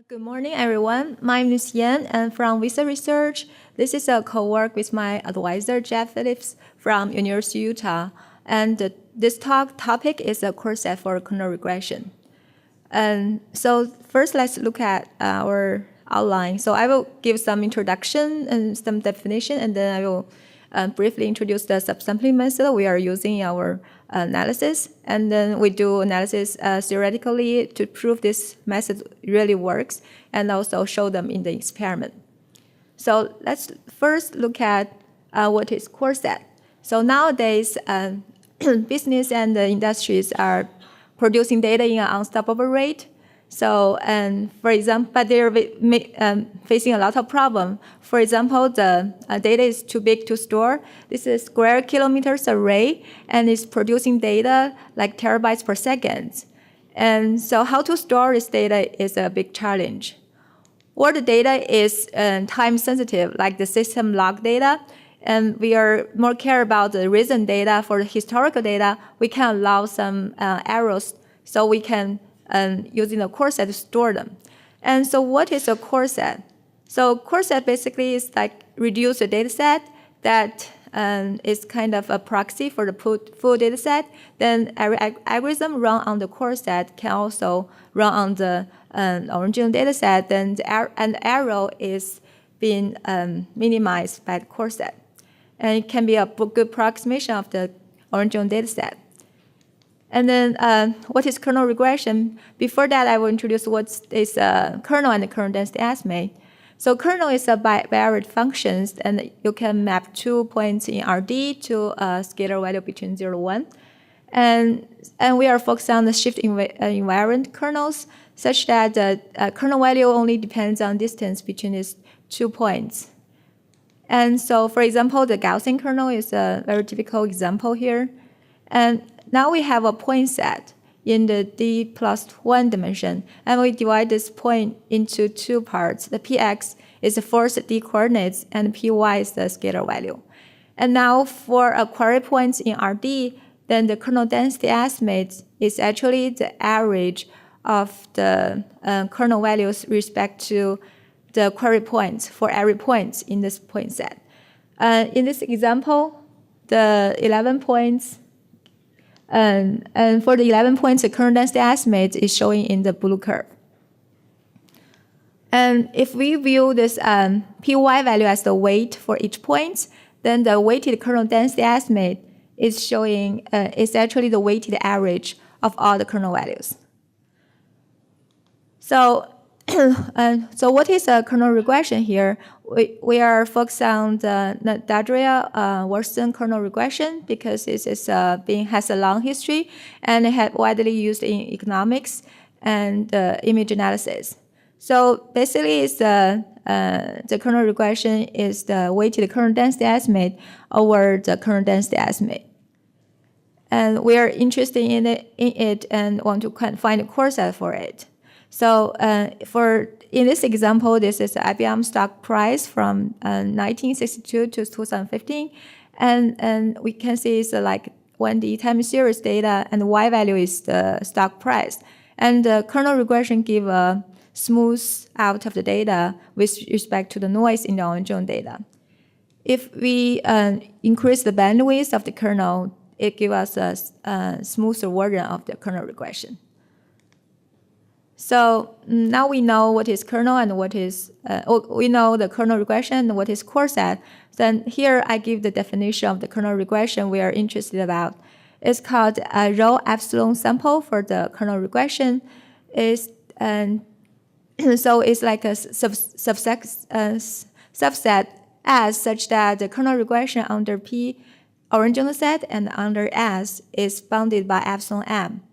Good morning, everyone. My name is Yan, and from Visa Research. This is a co-work with my advisor, Jeff Phillips, from University of Utah. And this topic is a Coreset for kernel regression. And so first, let's look at our outline. So I will give some introduction and some definition, and then I will briefly introduce the subsampling method we are using in our analysis. And then we do analysis theoretically to prove this method really works, and also show them in the experiment. So let's first look at what is Coreset. So nowadays, business and the industries are producing data in an unstoppable rate. So, and for example, but they're facing a lot of problems. For example, the data is too big to store. This is square kilometers array, and it's producing data like terabytes per second. And so how to store this data is a big challenge. Or the data is time sensitive, like the system log data, and we are more care about the recent data. For the historical data, we can allow some errors, so we can using the Coreset to store them. And so what is a Coreset? So Coreset basically is like reduce the data set that is kind of a proxy for the full data set. Then every algorithm run on the Coreset can also run on the original data set. Then the error is being minimized by the Coreset. And it can be a good approximation of the original data set. And then what is kernel regression? Before that, I will introduce what is kernel and the kernel density estimate. So kernel is a bivariate functions, and you can map 2 points in RD to a scalar value between 0 to 1. And we are focused on the shift invariant kernels, such that the kernel value only depends on distance between these 2 points. And so, for example, the Gaussian kernel is a very typical example here. And now we have a point set in the d plus 1 dimension, and we divide this point into 2 parts. The px is the first d coordinates, and py is the scalar value. And now for a query points in RD, then the kernel density estimate is actually the average of the kernel values respect to the query points for every point in this point set. In this example, the 11 points, and for the 11 points, the kernel density estimate is showing in the blue curve. And if we view this py value as the weight for each point, then the weighted kernel density estimate is showing is actually the weighted average of all the kernel values. So, so what is a kernel regression here? We are focused on the Dadria-Wursten kernel regression because it is has a long history, and it had widely used in economics and image analysis. So basically, it's the kernel regression is the weighted kernel density estimate over the kernel density estimate. And we are interested in it and want to find a Coreset for it. So in this example, this is the IBM stock price from 1962 to 2015. And we can see it's like 1D time series data, and the Y value is the stock price. And the kernel regression give a smooth out of the data with respect to the noise in the original data. If we increase the bandwidth of the kernel, it gives us a smoother version of the kernel regression. So now we know what is kernel and what is, we know the kernel regression and what is Coreset. Then here I give the definition of the kernel regression we are interested about. It's called a rho epsilon sample for the kernel regression. So it's like a subset S such that the kernel regression under P original set and under S is bounded by epsilon m.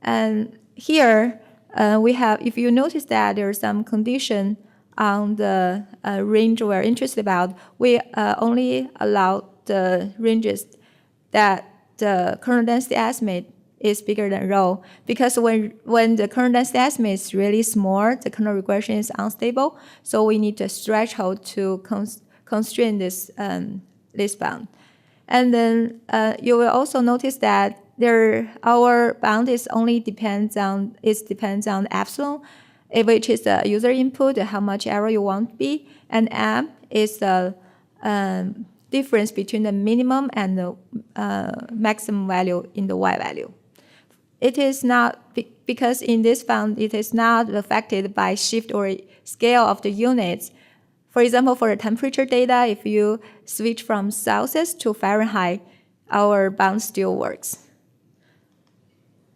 And here, we have, if you notice that there's some condition on the range we're interested about, we only allow the ranges that the kernel density estimate is bigger than rho, because when the kernel density estimate is really small, the kernel regression is unstable, so we need a threshold to constrain this bound. And then you will also notice that our bound is only depends on epsilon, which is the user input, how much error you want to be, and M is the difference between the minimum and the maximum value in the Y value. It is not, because in this fund, it is not affected by shift or scale of the units. For example, for the temperature data, if you switch from Celsius to Fahrenheit, our bound still works.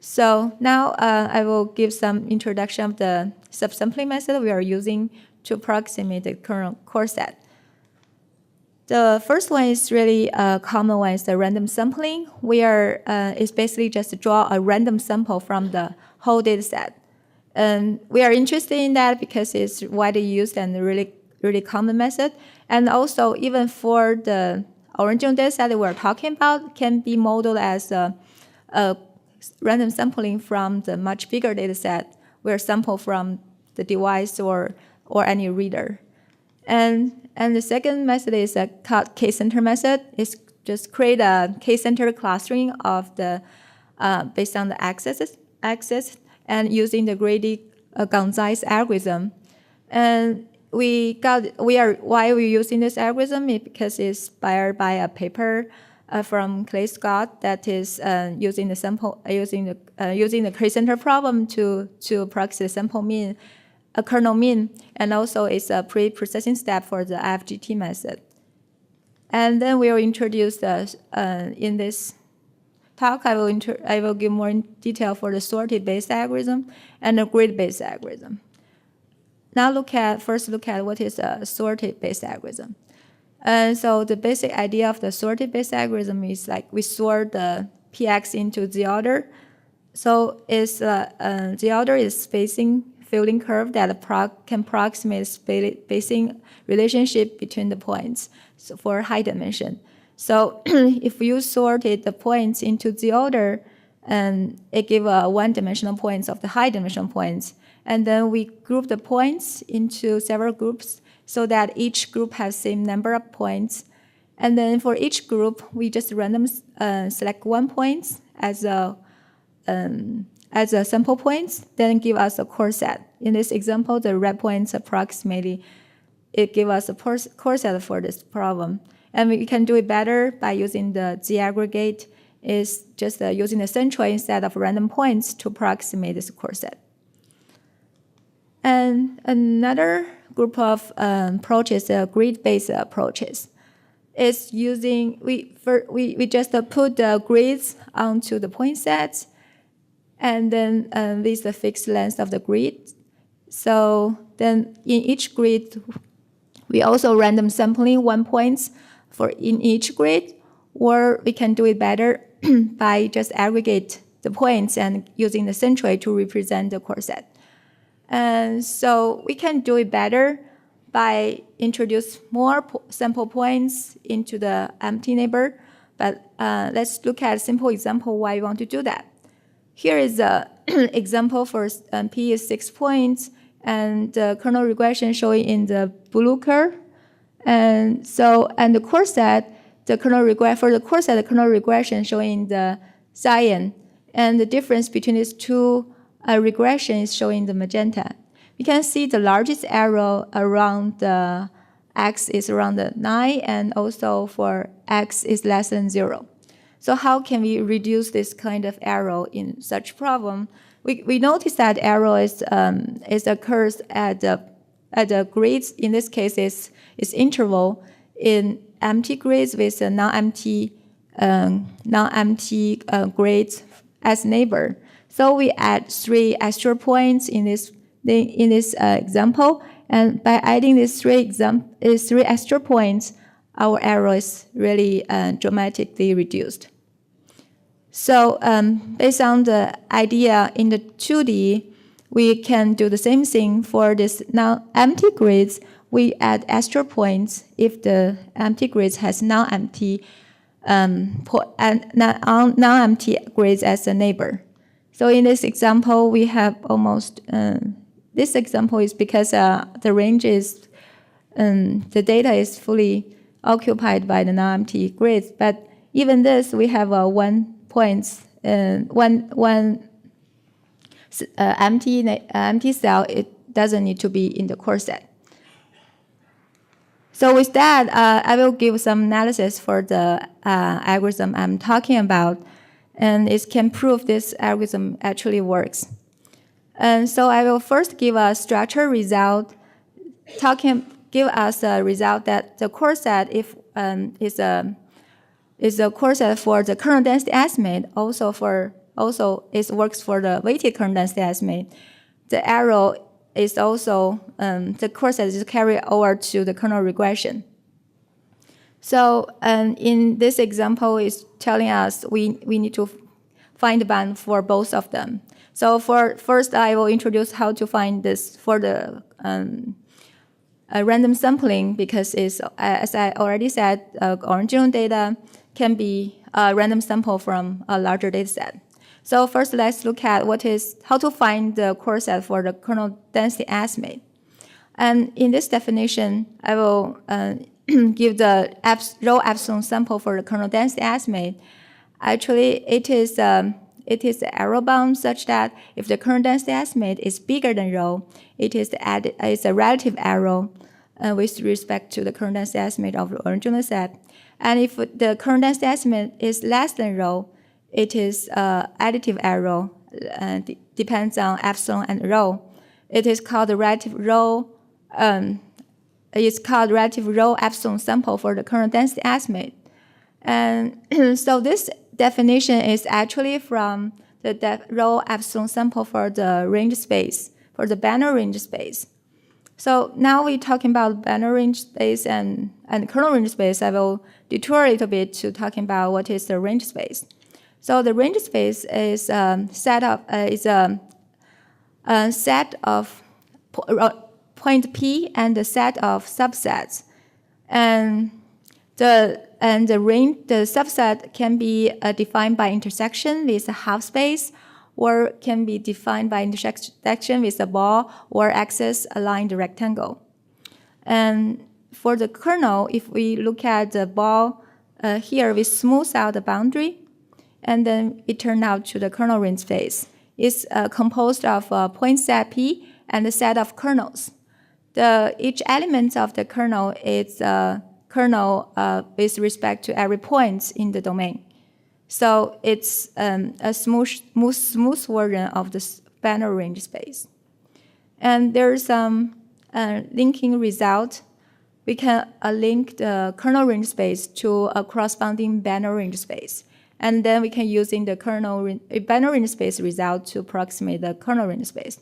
So now I will give some introduction of the subsampling method we are using to approximate the kernel Coreset. The first one is really a common one, is the random sampling. It's basically just to draw a random sample from the whole data set. And we are interested in that because it's widely used and really common method. And also, even for the original data set that we're talking about, can be modeled as a random sampling from the much bigger data set, where sample from the device or any reader. And the second method is a K-center method. It's just create a K-center clustering of the based on the axis and using the Grady-Gonzalez algorithm. And why we're using this algorithm is because it's inspired by a paper from Clay Scott that is using the K-center problem to approximate the sample mean, a kernel mean, and also it's a pre-processing step for the IFGT method. And then we will introduce in this talk, I will give more detail for the sorted based algorithm and the grid based algorithm. Now first look at what is a sorted based algorithm. And so the basic idea of the sorted based algorithm is like we sort the px into the order. So the order is spacing filling curve that can approximate spacing relationship between the points for high dimension. So if you sorted the points into the order, it gives one-dimensional points of the high-dimensional points. And then we group the points into several groups so that each group has same number of points. And then for each group, we just randomly select 1 point as a sample points, then give us a Coreset. In this example, the red points approximately, it gives us a Coreset for this problem. And we can do it better by using the Z-aggregate, is just using the centroid instead of random points to approximate this Coreset. And another group of approaches, grid-based approaches, is using, we just put the grids onto the point sets, and then with the fixed length of the grid. So then in each grid, we also random sampling 1 point in each grid, or we can do it better by just aggregate the points and using the centroid to represent the Coreset. And so we can do it better by introduce more sample points into the empty neighbor. But let's look at a simple example why we want to do that. Here is an example for P is 6 points, and the kernel regression showing in the blue curve. And the Coreset, the kernel regression showing in the cyan. And the difference between these two regressions is showing the magenta. You can see the largest arrow around the x is around the 9, and also for x is less than 0. So how can we reduce this kind of arrow in such problem? We notice that arrow occurs at the grids. In this case, is interval in empty grids with a non-empty grids as neighbor. So we add 3 extra points in this example, and by adding these 3 extra points, our error is really dramatically reduced. So based on the idea in the 2D, we can do the same thing for this non-empty grids. We add extra points if the empty grids has non-empty grids as a neighbor. So in this example, we have almost, this example is because the range is, the data is fully occupied by the non-empty grids. But even this, we have 1 point, one empty cell. doesn't need to be in the core set. So with that, I will give some analysis for the algorithm I'm talking about, and it can prove this algorithm actually works. And so I will first give a structure result, give us a result that the core set is a core set for the kernel density estimate. Also it works for the weighted kernel density estimate. The arrow is also the core set is carried over to the kernel regression. So in this example, it's telling us we need to find the bound for both of them. So first, I will introduce how to find this for the random sampling, because it's, as I already said, original data can be a random sample from a larger data set. So first, let's look at how to find the core set for the kernel density estimate. And in this definition, I will give the row epsilon sample for the kernel density estimate. Actually, it is the arrow bound such that if the kernel density estimate is bigger than rho, it's a relative arrow with respect to the kernel density estimate of the original set. And if the kernel density estimate is less than rho, it is additive arrow, depends on epsilon and rho. It is called the relative rho. It's called relative rho epsilon sample for the kernel density estimate. And so this definition is actually from the rho epsilon sample for the range space, for the binary range space. So now we're talking about binary range space and kernel range space. I will detour a little bit to talking about what is the range space. So the range space is a set of point P and a set of subsets, and the subset can be defined by intersection with a half space, or can be defined by intersection with a ball or axis-aligned rectangle. And for the kernel, if we look at the ball here, we smooth out the boundary, and then it turned out to the kernel range space. It's composed of a point set P and a set of kernels. Each element of the kernel is kernel with respect to every point in the domain. So it's a smooth version of the binary range space. And there's some linking result. We can link the kernel range space to a corresponding binary range space. And then we can use in the binary range space result to approximate the kernel range space.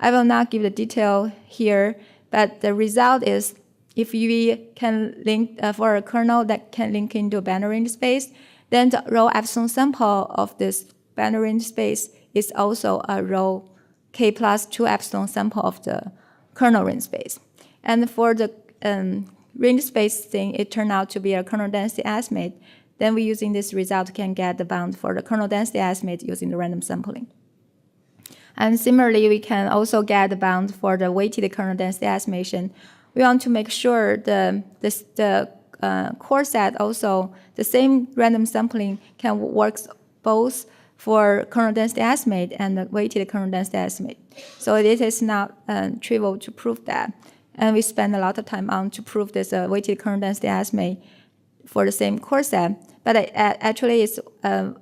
I will not give the detail here, but the result is if we can link for a kernel that can link into a binary range space, then the row epsilon sample of this binary range space is also a row k plus 2 epsilon sample of the kernel range space. And for the range space thing, it turned out to be a kernel density estimate. Then we using this result can get the bound for the kernel density estimate using the random sampling. And similarly, we can also get the bound for the weighted kernel density estimation. We want to make sure the core set also, the same random sampling can work both for kernel density estimate and the weighted kernel density estimate. So it is not trivial to prove that. And we spend a lot of time on to prove this weighted kernel density estimate for the same core set. But actually, it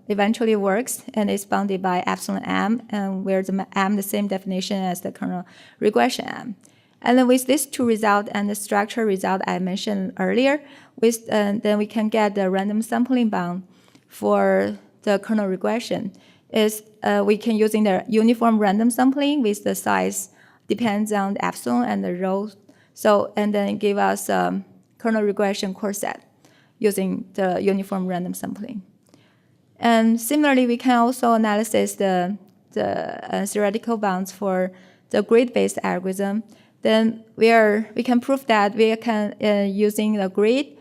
eventually works, and it's bounded by epsilon m, and where the m the same definition as the kernel regression m. And then with these two results and the structure result I mentioned earlier, then we can get the random sampling bound for the kernel regression. We can using the uniform random sampling with the size depends on the epsilon and the rho. So and then give us a kernel regression core set using the uniform random sampling. And similarly, we can also analyze the theoretical bounds for the grid-based algorithm. Then we can prove that we can using the grid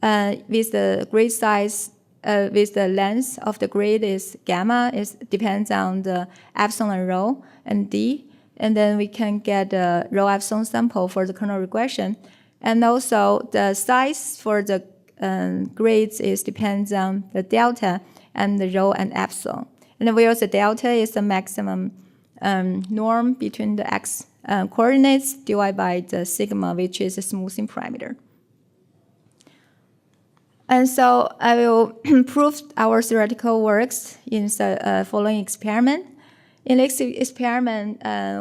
with the grid size with the length of the grid is gamma. It depends on the epsilon rho and d, and then we can get the rho epsilon sample for the kernel regression, and also the size for the grades depends on the delta and the rho and epsilon. And where the delta is the maximum norm between the x coordinates divided by the sigma, which is a smoothing parameter. And so I will prove our theoretical works in the following experiment. In this experiment, I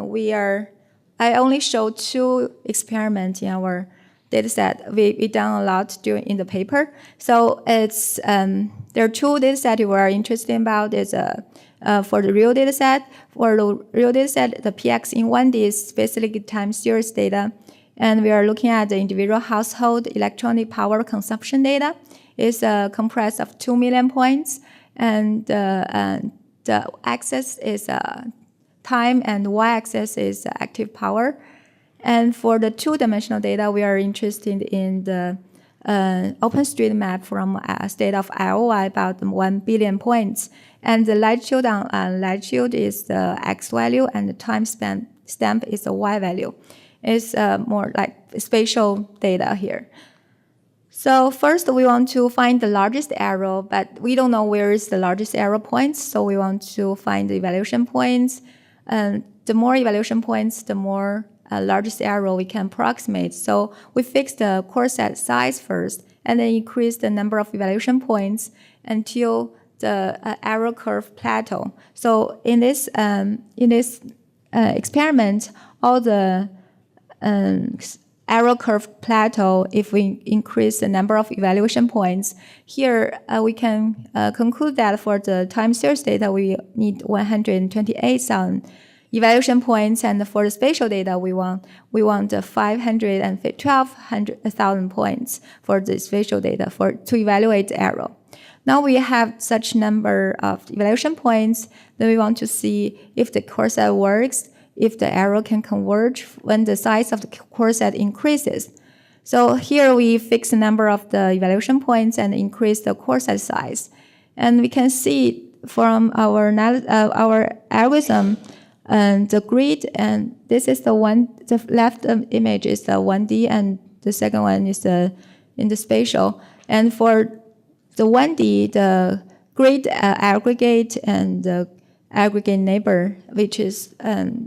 only show 2 experiments in our dataset. We done a lot in the paper. So it's there are 2 datasets we are interested about. Is for the real dataset. For the real dataset, the PX in 1D is specific time series data, and we are looking at the individual household electronic power consumption data. It's comprised of 2 million points, and the axis is time, and the y-axis is active power. And for the 2-dimensional data, we are interested in the OpenStreetMap from a state of Iowa, about 1 billion points. And the latitude on latitude is the x value, and the time stamp is the y value. It's more like spatial data here. So first, we want to find the largest arrow, but we don't know where is the largest arrow points, so we want to find the evaluation points. The more evaluation points, the more largest arrow we can approximate. So we fix the coreset size first, and then increase the number of evaluation points until the arrow curve plateau. So in this experiment, all the arrow curve plateau if we increase the number of evaluation points. Here we can conclude that for the time series data we need 128,000 evaluation points, and for the spatial data we want 512,000 points for the spatial data to evaluate the arrow. Now we have such number of evaluation points, then we want to see if the coreset works, if the arrow can converge when the size of the coreset increases. So here we fix the number of the evaluation points and increase the coreset size. And we can see from our algorithm the grid, and this is the left image is the 1D, and the second one is in the spatial. And for the 1D, the grid aggregate and the aggregate neighbor, which is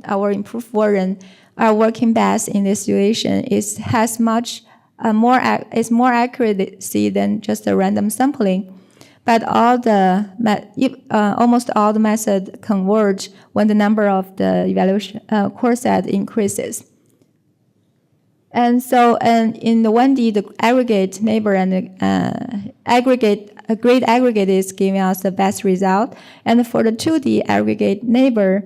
our improved version, are working best in this situation. It has much more accuracy than just a random sampling. But almost all the methods converge when the number of the evaluation coreset increases. And so, in the 1D, the aggregate neighbor and the grid aggregate is giving us the best result. And for the 2D aggregate neighbor,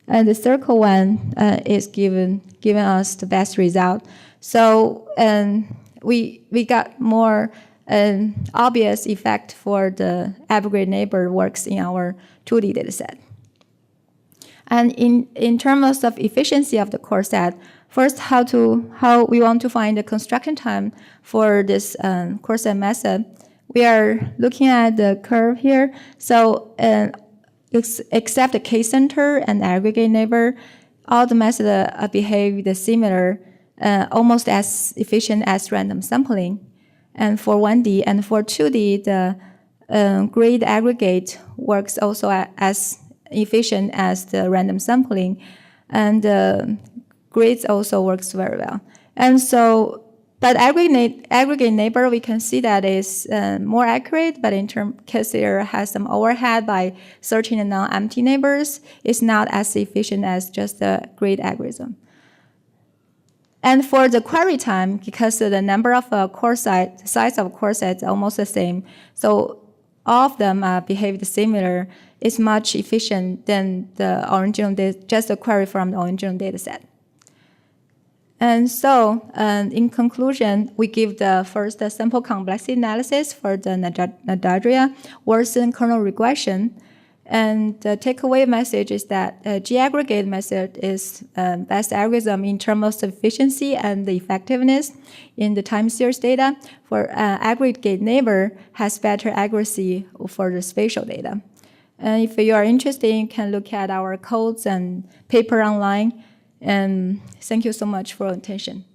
and the circle one is giving us the best result. So, we got more obvious effect for the aggregate neighbor works in our 2D dataset. And in terms of efficiency of the coreset, first, how we want to find the construction time for this coreset method. We are looking at the curve here. So except the k-center and aggregate neighbor, all the methods behave similar, almost as efficient as random sampling. And for 1D and for 2D, the grid aggregate works also as efficient as the random sampling, and grids also works very well. And so, but aggregate neighbor, we can see that is more accurate, but because there has some overhead by searching the non-empty neighbors, it's not as efficient as just the grid algorithm. And for the query time, because the number of size of coreset is almost the same, so all of them behave similar, is much efficient than the original just a query from the original data set. And so, in conclusion, we give the first sample complexity analysis for the Nadadria worsen kernel regression. And the takeaway message is that the G-aggregate method is best algorithm in terms of efficiency and the effectiveness in the time series data. For aggregate neighbor has better accuracy for the spatial data. And if you are interested, you can look at our codes and paper online. And thank you so much for your attention.